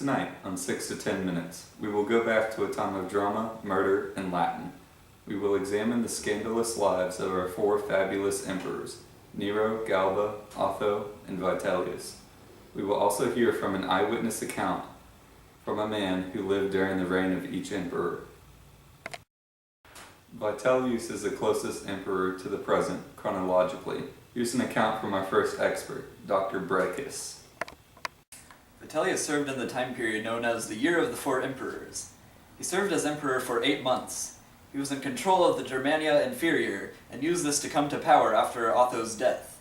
Tonight, on 6 to 10 Minutes, we will go back to a time of drama, murder, and Latin. We will examine the scandalous lives of our four fabulous emperors, Nero, Galba, Otho, and Vitellius. We will also hear from an eyewitness account from a man who lived during the reign of each emperor. Vitellius is the closest emperor to the present, chronologically. Here's an account from our first expert, Dr. Brachus. Vitellius served in the time period known as the Year of the Four Emperors. He served as emperor for 8 months. He was in control of the Germania Inferior and used this to come to power after Otho's death.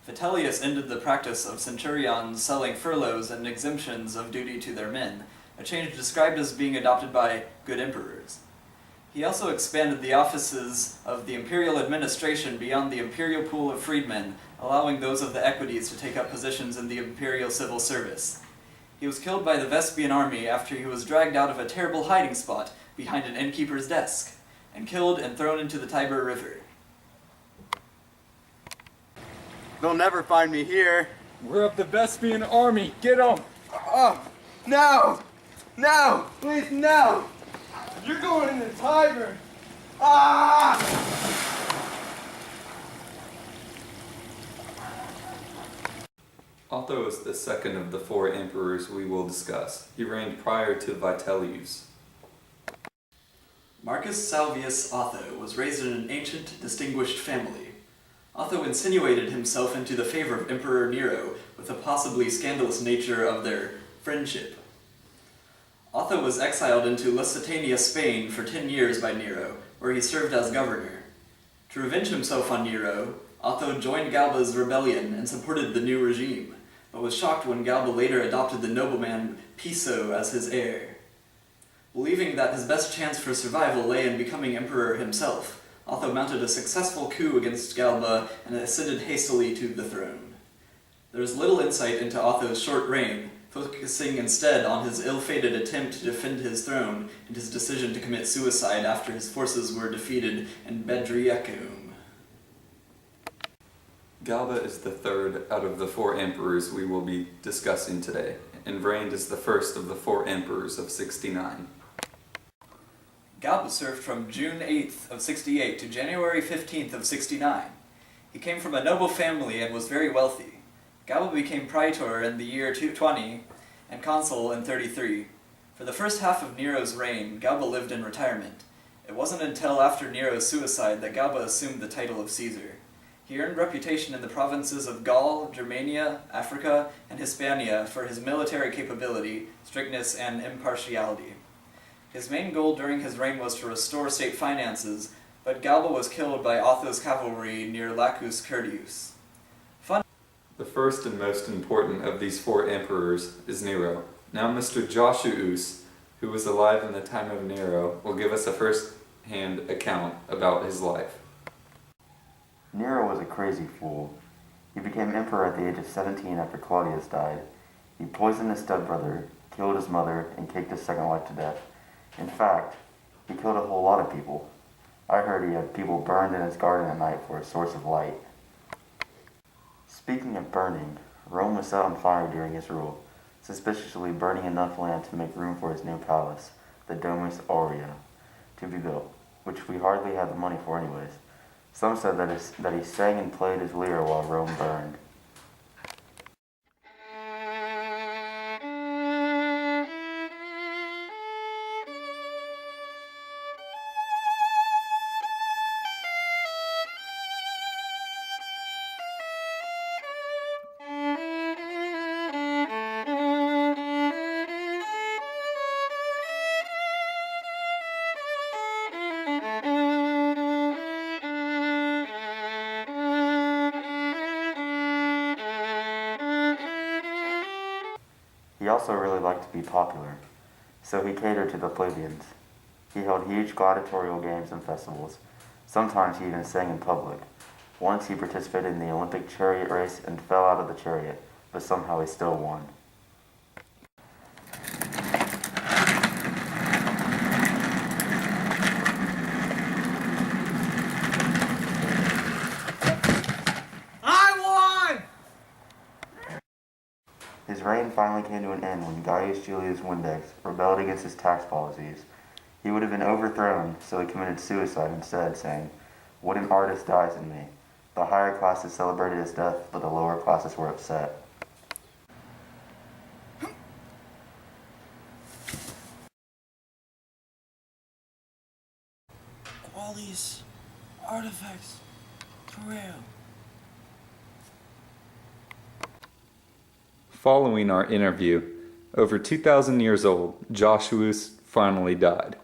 Vitellius ended the practice of centurions selling furloughs and exemptions of duty to their men, a change described as being adopted by good emperors. He also expanded the offices of the imperial administration beyond the imperial pool of freedmen, allowing those of the equities to take up positions in the imperial civil service. He was killed by the Vespian army after he was dragged out of a terrible hiding spot behind an innkeeper's desk, and killed and thrown into the Tiber River. They'll never find me here. We're of the Vespian army. Get 'em! Oh, no! No! Please, no! You're going in the Tiber! Ah! Otho is the second of the four emperors we will discuss. He reigned prior to Vitellius. Marcus Salvius Otho was raised in an ancient, distinguished family. Otho insinuated himself into the favor of Emperor Nero with the possibly scandalous nature of their friendship. Otho was exiled into Lusitania, Spain for 10 years by Nero, where he served as governor. To revenge himself on Nero, Otho joined Galba's rebellion and supported the new regime, but was shocked when Galba later adopted the nobleman Piso as his heir. Believing that his best chance for survival lay in becoming emperor himself, Otho mounted a successful coup against Galba and ascended hastily to the throne. There is little insight into Otho's short reign, focusing instead on his ill-fated attempt to defend his throne and his decision to commit suicide after his forces were defeated in Bedriacum. Galba is the third out of the four emperors we will be discussing today, and reigned as the first of the four emperors of 69. Galba served from June 8th of 68 to January 15th of 69. He came from a noble family and was very wealthy. Galba became praetor in the year 220 and consul in 33. For the first half of Nero's reign, Galba lived in retirement. It wasn't until after Nero's suicide that Galba assumed the title of Caesar. He earned reputation in the provinces of Gaul, Germania, Africa, and Hispania for his military capability, strictness, and impartiality. His main goal during his reign was to restore state finances, but Galba was killed by Otho's cavalry near Lacus Curtius. The first and most important of these four emperors is Nero. Now Mr. Joshuus, who was alive in the time of Nero, will give us a first-hand account about his life. Nero was a crazy fool. He became emperor at the age of 17 after Claudius died. He poisoned his stepbrother, killed his mother, and kicked his second wife to death. In fact, he killed a whole lot of people. I heard he had people burned in his garden at night for a source of light. Speaking of burning, Rome was set on fire during his rule, suspiciously burning enough land to make room for his new palace, the Domus Aurea, to be built, which we hardly had the money for anyways. Some said that he sang and played his lyre while Rome burned. He also really liked to be popular, so he catered to the plebeians. He held huge gladiatorial games and festivals. Sometimes he even sang in public. Once he participated in the Olympic chariot race and fell out of the chariot, but somehow he still won. His reign finally came to an end when Gaius Julius Vindex rebelled against his tax policies. He would have been overthrown, so he committed suicide instead, saying, "What an artist dies in me." The higher classes celebrated his death, but the lower classes were upset. Qualities, artifacts, Peru. Following our interview, over 2,000 years old, Joshuas finally died.